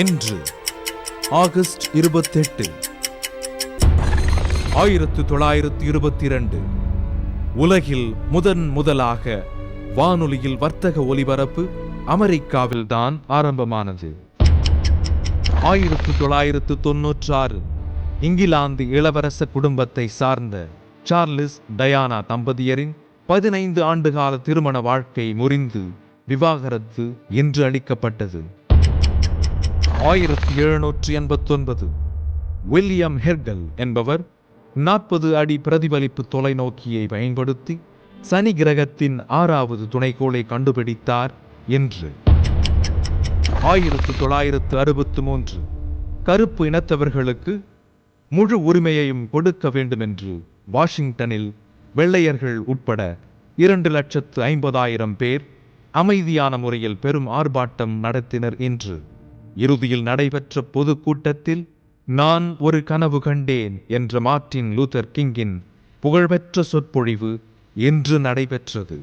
இன்று ஆகஸ்ட் 28, 1922 உலகில் முதலாக வானொலியில் வர்த்தக ஒலிபரப்பு அமெரிக்காவில்தான் ஆரம்பமானது. 1996 இங்கிலாந்து இளவரச குடும்பத்தை சார்ந்த சார்லஸ் டயானா தம்பதியரின் 15 ஆண்டுகால திருமண வாழ்க்கை முறிந்து விவாகரத்து என்று அளிக்கப்பட்டது. 1789 வில்லியம் ஹெர்கல் என்பவர் 40 அடி பிரதிபலிப்பு தொலைநோக்கியை பயன்படுத்தி சனி கிரகத்தின் 6வது துணைக்கோளை கண்டுபிடித்தார் என்று. 1963 கருப்பு இனத்தவர்களுக்கு முழு உரிமையையும் கொடுக்க வேண்டும் என்று வாஷிங்டனில் வெள்ளையர்கள் உட்பட 2,50,000 பேர் அமைதியான முறையில் பெரும் ஆர்ப்பாட்டம் நடத்தினர் என்று. இறுதியில் நடைபெற்ற பொதுக்கூட்டத்தில் நான் ஒரு கனவு கண்டேன் என்ற மார்ட்டின் லூதர் கிங்கின் புகழ்பெற்ற சொற்பொழிவு என்று நடைபெற்றது.